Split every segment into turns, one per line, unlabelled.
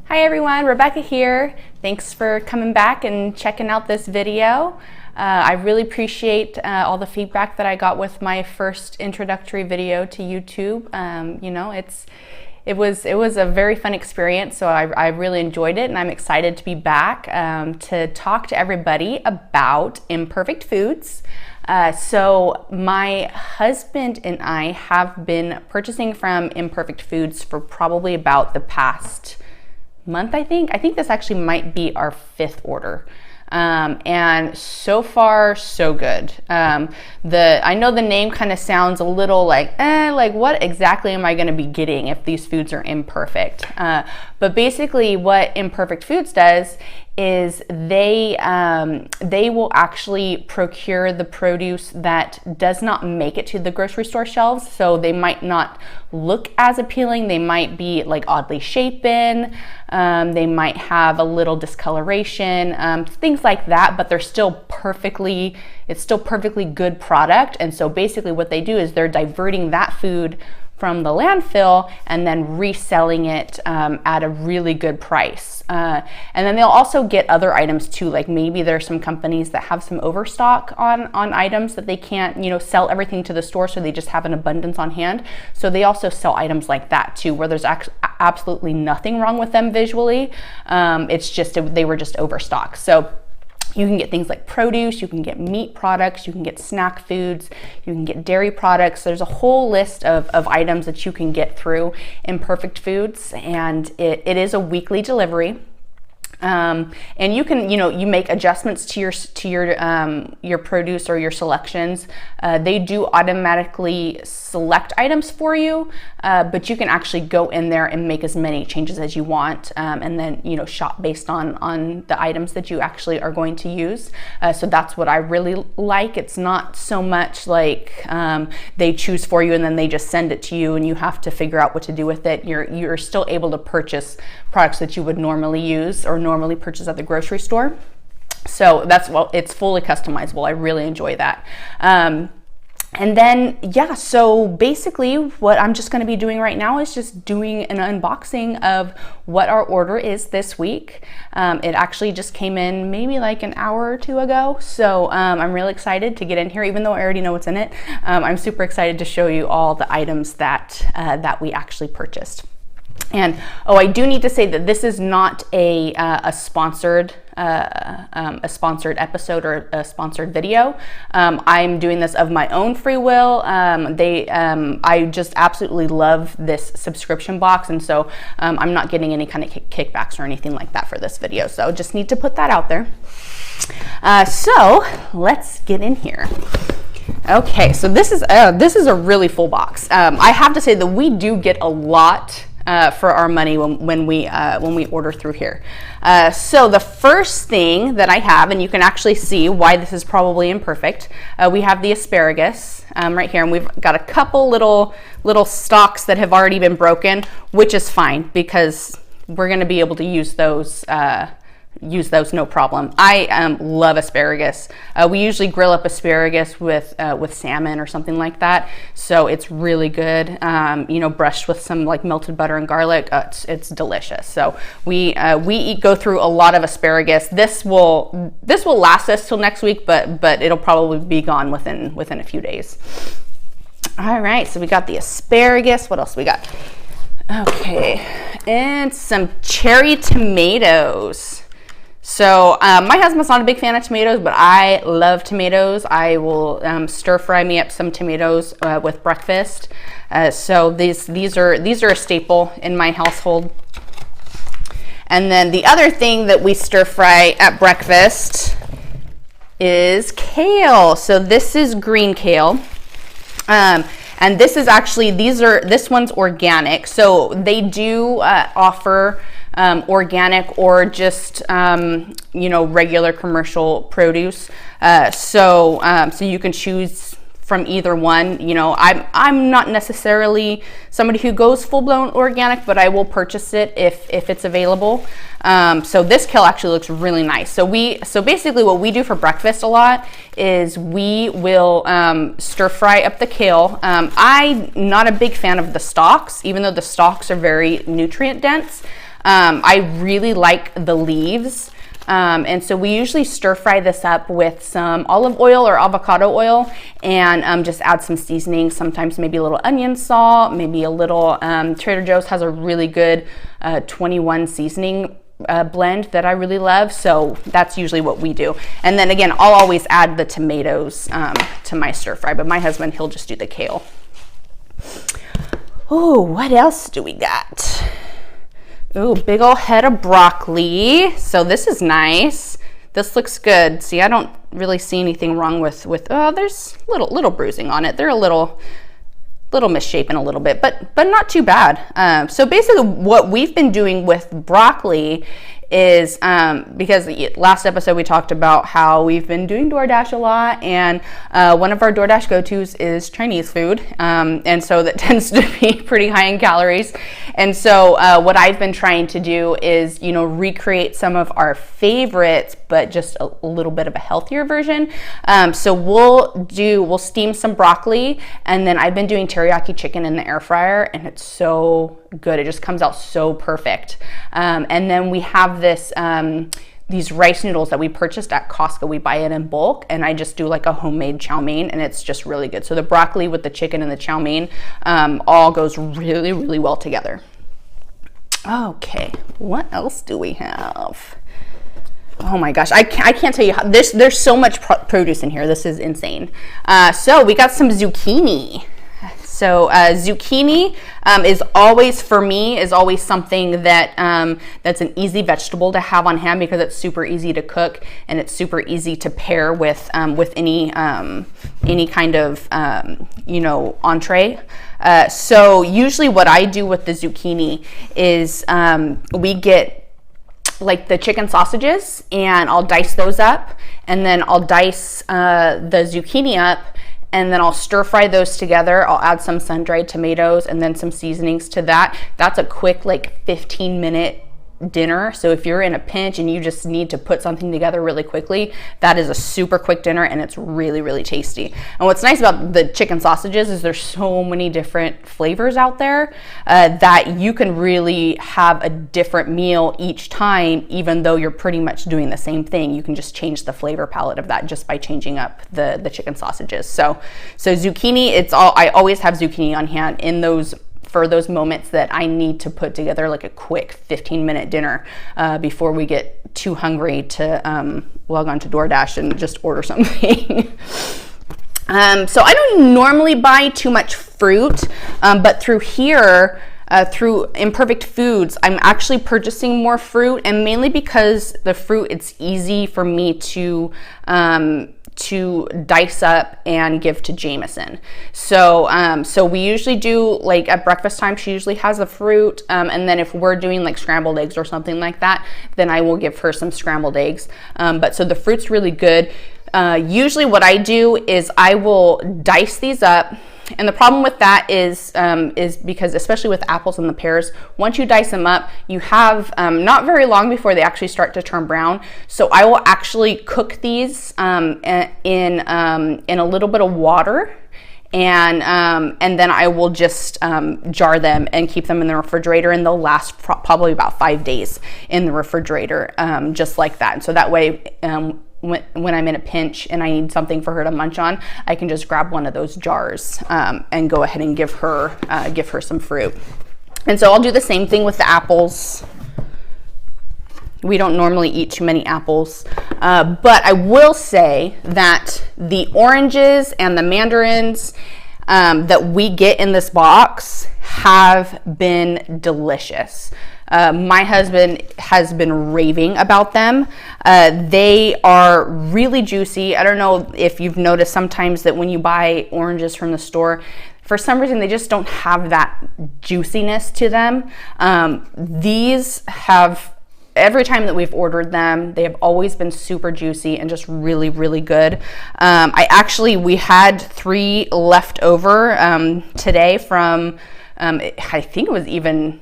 Hi everyone, Rebecca here. Thanks for coming back and checking out this video. I really appreciate all the feedback that I got with my first introductory video to YouTube. It was a very fun experience, so I really enjoyed it, and I'm excited to be back to talk to everybody about Imperfect Foods. So my husband and I have been purchasing from Imperfect Foods for probably about the past month, I think. I think this actually might be our 5th order. And so far, so good. I know the name kind of sounds a little like what exactly am I going to be getting if these foods are imperfect? But basically what Imperfect Foods does is they will actually procure the produce that does not make it to the grocery store shelves. So they might not look as appealing. They might be like oddly shapen. They might have a little discoloration, things like that, but it's still perfectly good product. And so basically what they do is they're diverting that food from the landfill and then reselling it at a really good price. And then they'll also get other items too, like maybe there's some companies that have some overstock on items that they can't, sell everything to the store, so they just have an abundance on hand. So they also sell items like that too, where there's absolutely nothing wrong with them visually. It's just they were just overstocked. So you can get things like produce, you can get meat products, you can get snack foods, you can get dairy products. There's a whole list of items that you can get through Imperfect Foods, and it is a weekly delivery. And you can, you make adjustments to your produce or your selections. They do automatically select items for you, but you can actually go in there and make as many changes as you want, and then shop based on the items that you actually are going to use. So that's what I really like. It's not so much like they choose for you and then they just send it to you and you have to figure out what to do with it. You're still able to purchase products that you would normally use or normally purchase at the grocery store. So it's fully customizable. I really enjoy that. And then, so basically what I'm just going to be doing right now is just doing an unboxing of what our order is this week. It actually just came in maybe like an hour or 2 ago. So I'm really excited to get in here, even though I already know what's in it. I'm super excited to show you all the items that we actually purchased. And I do need to say that this is not a sponsored episode or a sponsored video. I'm doing this of my own free will. I just absolutely love this subscription box, and so I'm not getting any kind of kickbacks or anything like that for this video. So just need to put that out there. So let's get in here. Okay, so this is a really full box. I have to say that we do get a lot for our money when we order through here. So the first thing that I have, and you can actually see why this is probably imperfect, we have the asparagus right here, and we've got a couple little stalks that have already been broken, which is fine because we're going to be able to use those no problem. I love asparagus. We usually grill up asparagus with salmon or something like that, so it's really good. Brushed with some like melted butter and garlic. It's delicious. So we go through a lot of asparagus. This will last us till next week, but it'll probably be gone within a few days. All right, so we got the asparagus. What else we got? Okay, and some cherry tomatoes. So my husband's not a big fan of tomatoes, but I love tomatoes. I will stir fry me up some tomatoes with breakfast. So these are a staple in my household. And then the other thing that we stir fry at breakfast is kale. So this is green kale. And this is actually, this one's organic. So they do offer organic or just regular commercial produce. So you can choose from either one. I'm not necessarily somebody who goes full-blown organic, but I will purchase it if it's available. So this kale actually looks really nice. So basically what we do for breakfast a lot is we will stir fry up the kale. I'm not a big fan of the stalks, even though the stalks are very nutrient dense. I really like the leaves. And so we usually stir fry this up with some olive oil or avocado oil and just add some seasoning, sometimes maybe a little onion salt, maybe a little, Trader Joe's has a really good 21 seasoning blend that I really love. So that's usually what we do. And then again, I'll always add the tomatoes to my stir fry, but my husband, he'll just do the kale. Oh, what else do we got? Ooh, big old head of broccoli. So this is nice. This looks good. See, I don't really see anything wrong with oh, there's little bruising on it. They're a little misshapen a little bit, but not too bad. So basically what we've been doing with broccoli is because last episode we talked about how we've been doing DoorDash a lot, and one of our DoorDash go-tos is Chinese food, and so that tends to be pretty high in calories. And so what I've been trying to do is, you know, recreate some of our favorites, but just a little bit of a healthier version. So we'll steam some broccoli, and then I've been doing teriyaki chicken in the air fryer, and it's so good. It just comes out so perfect. And then we have this these rice noodles that we purchased at Costco. We buy it in bulk, and I just do like a homemade chow mein, and it's just really good. So the broccoli with the chicken and the chow mein all goes really, really well together. Okay, what else do we have? Oh my gosh, I can't tell you how there's so much produce in here. This is insane. So we got some zucchini. So zucchini is always, for me, is always something that that's an easy vegetable to have on hand because it's super easy to cook and it's super easy to pair with any kind of you know, entree. So usually what I do with the zucchini is we get like the chicken sausages, and I'll dice those up, and then I'll dice the zucchini up, and then I'll stir fry those together. I'll add some sun-dried tomatoes and then some seasonings to that. That's a quick like 15-minute dinner. So if you're in a pinch and you just need to put something together really quickly, that is a super quick dinner, and it's really, really tasty. And what's nice about the chicken sausages is there's so many different flavors out there that you can really have a different meal each time, even though you're pretty much doing the same thing. You can just change the flavor palette of that just by changing up the chicken sausages. So zucchini, I always have zucchini on hand in those for those moments that I need to put together like a quick 15-minute dinner before we get too hungry to log on to DoorDash and just order something. So I don't normally buy too much fruit, but through here, through Imperfect Foods, I'm actually purchasing more fruit, and mainly because the fruit, it's easy for me to dice up and give to Jameson. So we usually do, like at breakfast time, she usually has a fruit, and then if we're doing like scrambled eggs or something like that, then I will give her some scrambled eggs. But so the fruit's really good. Usually what I do is I will dice these up. And the problem with that is because, especially with apples and the pears, once you dice them up, you have not very long before they actually start to turn brown. So I will actually cook these in a little bit of water, and then I will just jar them and keep them in the refrigerator, and they'll last probably about 5 days in the refrigerator, just like that. And so that way, when I'm in a pinch and I need something for her to munch on, I can just grab one of those jars and go ahead and give her some fruit. And so I'll do the same thing with the apples. We don't normally eat too many apples, but I will say that the oranges and the mandarins that we get in this box have been delicious. My husband has been raving about them. They are really juicy. I don't know if you've noticed sometimes that when you buy oranges from the store, for some reason they just don't have that juiciness to them. These have, every time that we've ordered them, they have always been super juicy and just really, really good. We had 3 left over today from, I think it was even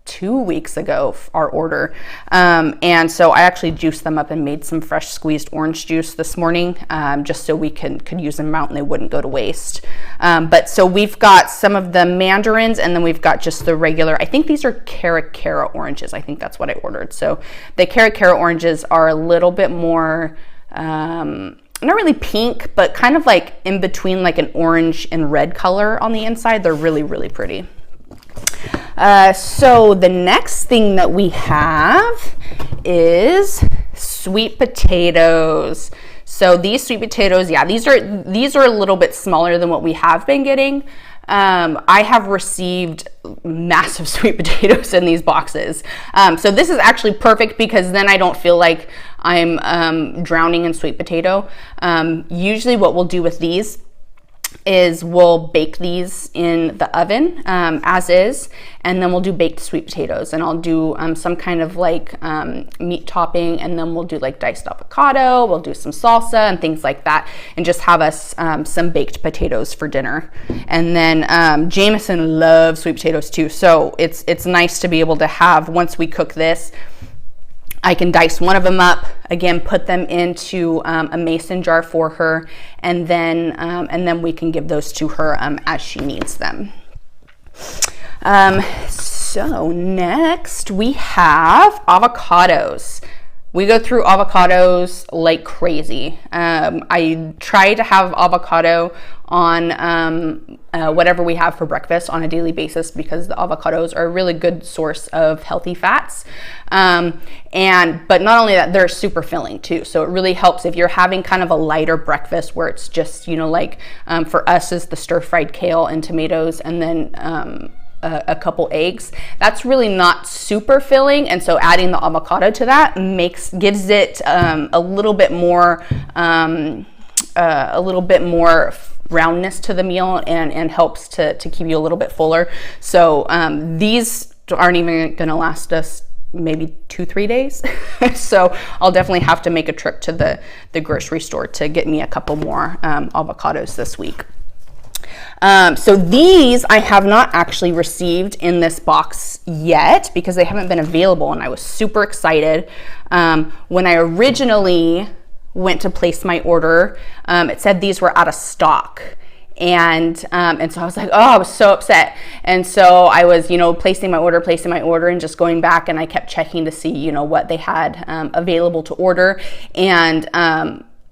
2 weeks ago, our order. And so I actually juiced them up and made some fresh squeezed orange juice this morning, just so we could use them out and they wouldn't go to waste. But so we've got some of the mandarins, and then we've got just the regular, I think these are cara oranges. I think that's what I ordered. So the cara oranges are a little bit more, not really pink, but kind of like in between like an orange and red color on the inside. They're really, really pretty. So the next thing that we have is sweet potatoes. So these sweet potatoes, yeah, these are a little bit smaller than what we have been getting. I have received massive sweet potatoes in these boxes. So this is actually perfect because then I don't feel like I'm drowning in sweet potato. Usually what we'll do with these is we'll bake these in the oven as is, and then we'll do baked sweet potatoes, and I'll do some kind of like meat topping, and then we'll do like diced avocado, we'll do some salsa and things like that, and just have us some baked potatoes for dinner. And then Jameson loves sweet potatoes too, so it's nice to be able to have, once we cook this, I can dice one of them up, again, put them into a mason jar for her, and then we can give those to her as she needs them. So next we have avocados. We go through avocados like crazy. I try to have avocado on whatever we have for breakfast on a daily basis because the avocados are a really good source of healthy fats. But not only that, they're super filling too. So it really helps if you're having kind of a lighter breakfast where it's just, like for us is the stir-fried kale and tomatoes, and then a couple eggs. That's really not super filling, and so adding the avocado to that gives it a little bit more roundness to the meal, and helps to keep you a little bit fuller. So these aren't even going to last us maybe 2-3 days. So I'll definitely have to make a trip to the grocery store to get me a couple more avocados this week. So these I have not actually received in this box yet because they haven't been available, and I was super excited. When I originally went to place my order, it said these were out of stock. And so I was like, oh, I was so upset. And so I was, placing my order and just going back, and I kept checking to see, what they had available to order. And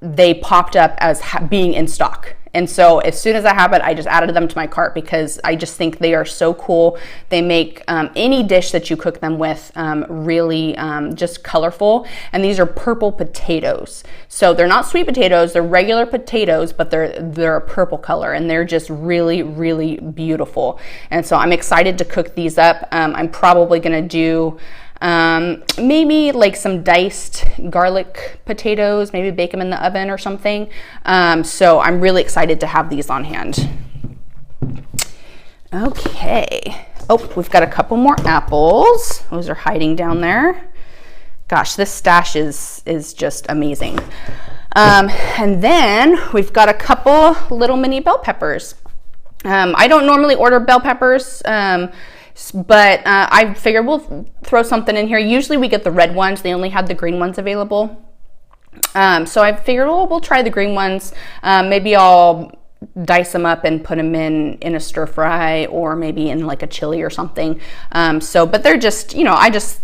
they popped up as being in stock. And so as soon as that happened, I just added them to my cart because I just think they are so cool. They make any dish that you cook them with really just colorful. And these are purple potatoes. So they're not sweet potatoes, they're regular potatoes, but they're a purple color, and they're just really, really beautiful. And so I'm excited to cook these up. I'm probably gonna do maybe like some diced garlic potatoes, maybe bake them in the oven or something. So I'm really excited to have these on hand. Okay. Oh, we've got a couple more apples. Those are hiding down there. Gosh, this stash is just amazing. And then we've got a couple little mini bell peppers. I don't normally order bell peppers, but I figured we'll throw something in here. Usually we get the red ones. They only had the green ones available. So I figured, we'll try the green ones. Maybe I'll dice them up and put them in a stir fry, or maybe in like a chili or something. But they're just, I just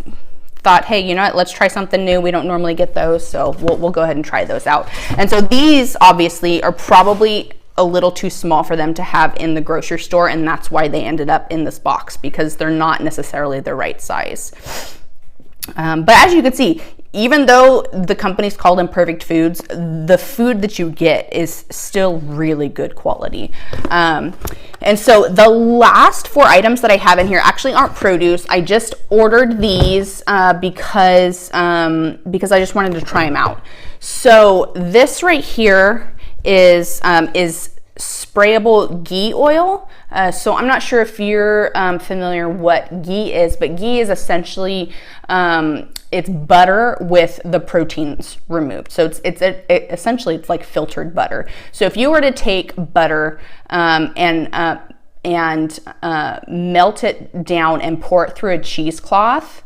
thought, hey, you know what, let's try something new. We don't normally get those, so we'll go ahead and try those out. And so these obviously are probably a little too small for them to have in the grocery store, and that's why they ended up in this box, because they're not necessarily the right size. But as you can see, even though the company's called Imperfect Foods, the food that you get is still really good quality. And so the last 4 items that I have in here actually aren't produce. I just ordered these because I just wanted to try them out. So this right here is sprayable ghee oil. So I'm not sure if you're familiar what ghee is, but ghee is essentially it's butter with the proteins removed. So essentially it's like filtered butter. So if you were to take butter and and melt it down and pour it through a cheesecloth,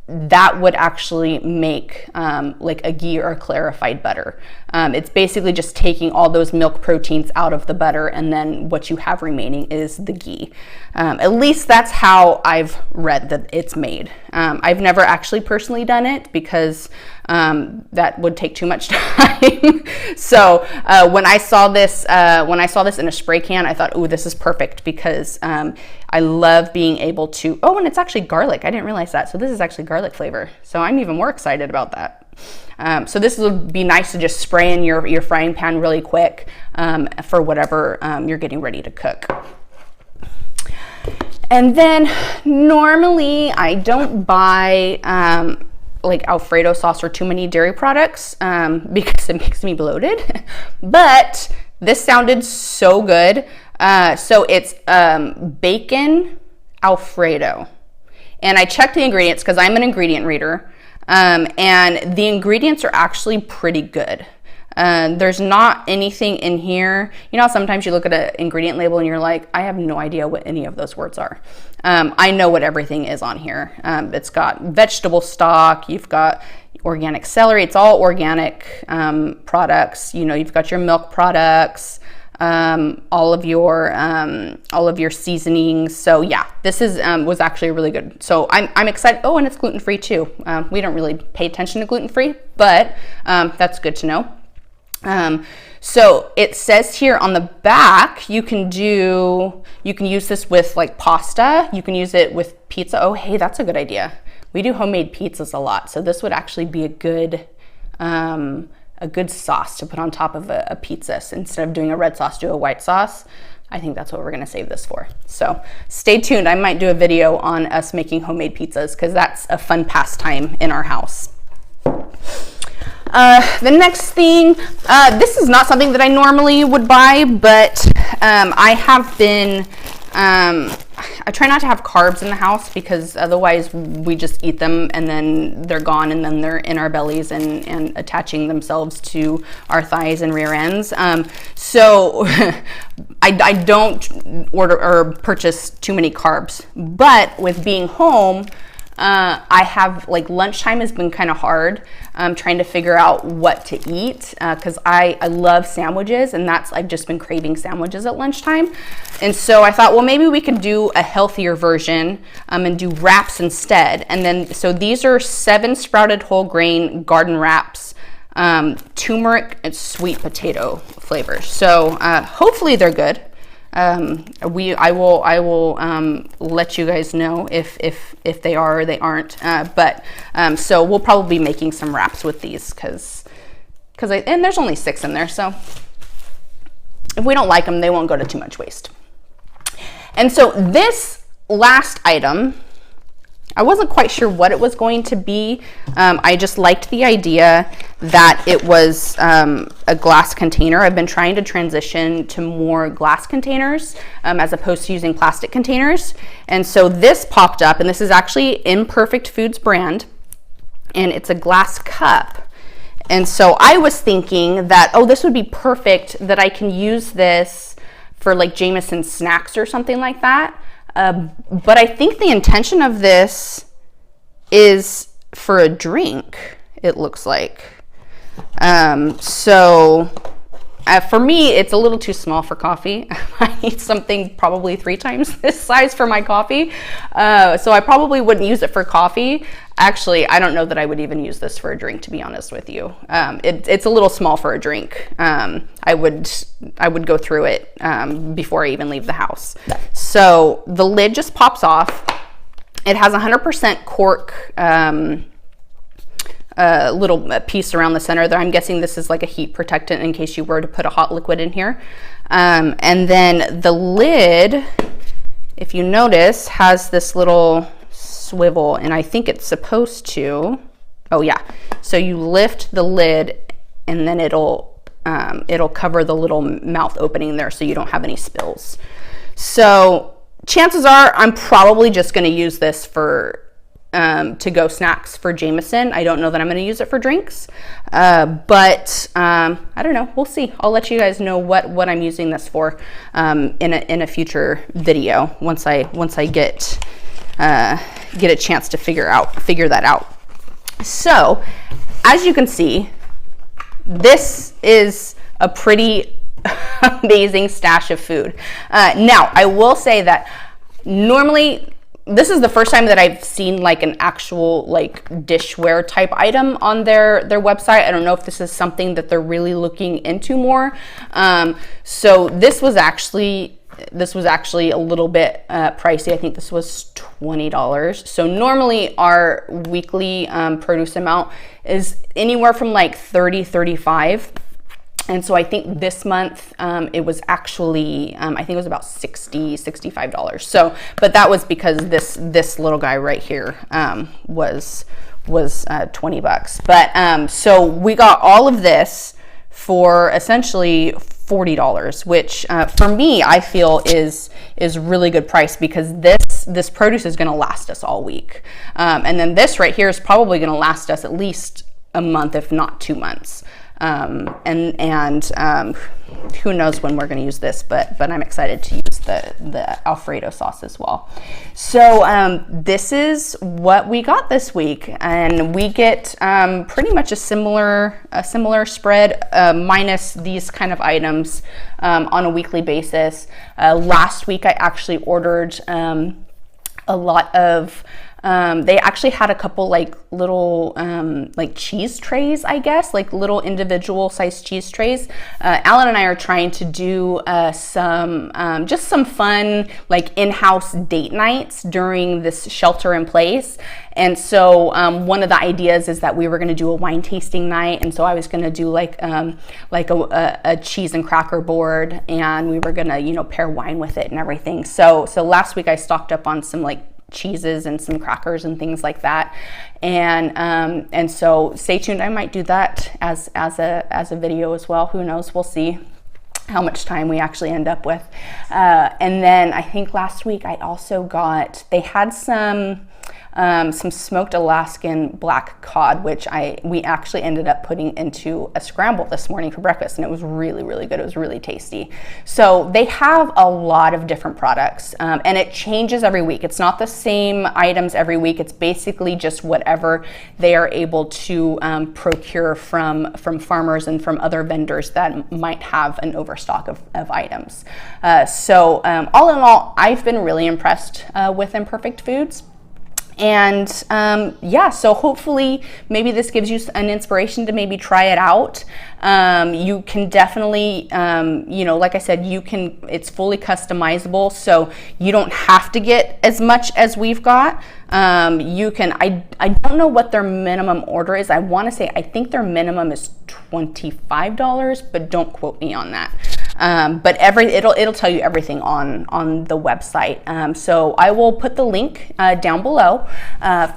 that would actually make like a ghee or a clarified butter. It's basically just taking all those milk proteins out of the butter, and then what you have remaining is the ghee. At least that's how I've read that it's made. I've never actually personally done it because that would take too much time. So when I saw this in a spray can, I thought, "Ooh, this is perfect," because I love being able to, oh, and it's actually garlic. I didn't realize that. So this is actually garlic flavor. So I'm even more excited about that. So this would be nice to just spray in your frying pan really quick for whatever you're getting ready to cook. And then normally I don't buy like Alfredo sauce or too many dairy products because it makes me bloated. But this sounded so good. So it's bacon Alfredo. And I checked the ingredients because I'm an ingredient reader. And the ingredients are actually pretty good. There's not anything in here. You know, sometimes you look at an ingredient label and you're like, I have no idea what any of those words are. I know what everything is on here. It's got vegetable stock, you've got organic celery, it's all organic products. You know, you've got your milk products, all of your seasonings. So yeah, this is was actually really good. So I'm excited. Oh, and it's gluten-free too. We don't really pay attention to gluten-free, but that's good to know. So it says here on the back, you can use this with like pasta. You can use it with pizza. Oh, hey, that's a good idea. We do homemade pizzas a lot. So this would actually be a good sauce to put on top of a pizza. So instead of doing a red sauce, do a white sauce. I think that's what we're gonna save this for. So stay tuned. I might do a video on us making homemade pizzas because that's a fun pastime in our house. The next thing, this is not something that I normally would buy, but I have been, I try not to have carbs in the house because otherwise we just eat them and then they're gone and then they're in our bellies and attaching themselves to our thighs and rear ends. So I don't order or purchase too many carbs, but with being home, I have, like, lunchtime has been kind of hard trying to figure out what to eat because I love sandwiches, and I've just been craving sandwiches at lunchtime. And so I thought, well, maybe we could do a healthier version and do wraps instead. And then, so these are 7 sprouted whole grain garden wraps, turmeric and sweet potato flavors. So hopefully they're good. I will let you guys know if they are or they aren't. So we'll probably be making some wraps with these and there's only 6 in there. So if we don't like them, they won't go to too much waste. And so this last item, I wasn't quite sure what it was going to be. I just liked the idea that it was a glass container. I've been trying to transition to more glass containers as opposed to using plastic containers. And so this popped up, and this is actually Imperfect Foods brand, and it's a glass cup. And so I was thinking that, oh, this would be perfect, that I can use this for like Jameson snacks or something like that. But I think the intention of this is for a drink, it looks like. For me, it's a little too small for coffee. I need something probably 3 times this size for my coffee. So I probably wouldn't use it for coffee. Actually, I don't know that I would even use this for a drink, to be honest with you. It's a little small for a drink. I would go through it before I even leave the house. So the lid just pops off. It has 100% cork little piece around the center there. I'm guessing this is like a heat protectant in case you were to put a hot liquid in here. And then the lid, if you notice, has this little swivel, and I think it's supposed to, oh yeah, so you lift the lid and then it'll cover the little mouth opening there so you don't have any spills. So chances are I'm probably just going to use this for to-go snacks for Jameson. I don't know that I'm going to use it for drinks, but I don't know. We'll see. I'll let you guys know what I'm using this for in a future video once I get a chance to figure that out. So, as you can see, this is a pretty amazing stash of food. Now, I will say that normally this is the first time that I've seen like an actual like dishware type item on their website. I don't know if this is something that they're really looking into more. So this was actually a little bit pricey. I think this was $20. So normally our weekly produce amount is anywhere from like $30-$35. And so I think this month it was actually, I think it was about $65. So, but that was because this little guy right here was $20. But so we got all of this for essentially $40, which for me I feel is really good price, because this produce is going to last us all week, and then this right here is probably going to last us at least a month, if not 2 months. And who knows when we're going to use this, but I'm excited to use the Alfredo sauce as well. So this is what we got this week, and we get pretty much a similar spread minus these kind of items on a weekly basis. Last week I actually ordered a lot of they actually had a couple like little like cheese trays, I guess, like little individual sized cheese trays. Alan and I are trying to do just some fun like in-house date nights during this shelter in place. And so one of the ideas is that we were going to do a wine tasting night, and so I was going to do like a cheese and cracker board, and we were going to pair wine with it and everything. So last week I stocked up on some like cheeses and some crackers and things like that, and so stay tuned. I might do that as a video as well. Who knows? We'll see how much time we actually end up with. And then I think last week I also they had some smoked Alaskan black cod, which we actually ended up putting into a scramble this morning for breakfast, and it was really, really good. It was really tasty. So they have a lot of different products, and it changes every week. It's not the same items every week. It's basically just whatever they are able to procure from farmers and from other vendors that might have an overstock of items. So all in all, I've been really impressed with Imperfect Foods. And yeah, so hopefully maybe this gives you an inspiration to maybe try it out. You can definitely, like I said, it's fully customizable, so you don't have to get as much as we've got. I don't know what their minimum order is. I think their minimum is $25, but don't quote me on that. But it'll tell you everything on the website. So I will put the link down below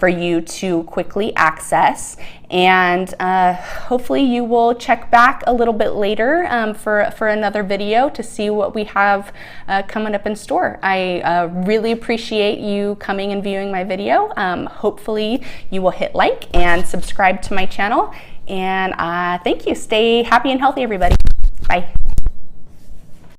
for you to quickly access, and hopefully you will check back a little bit later for another video to see what we have coming up in store. I really appreciate you coming and viewing my video. Hopefully you will hit like and subscribe to my channel, and thank you. Stay happy and healthy, everybody. Bye.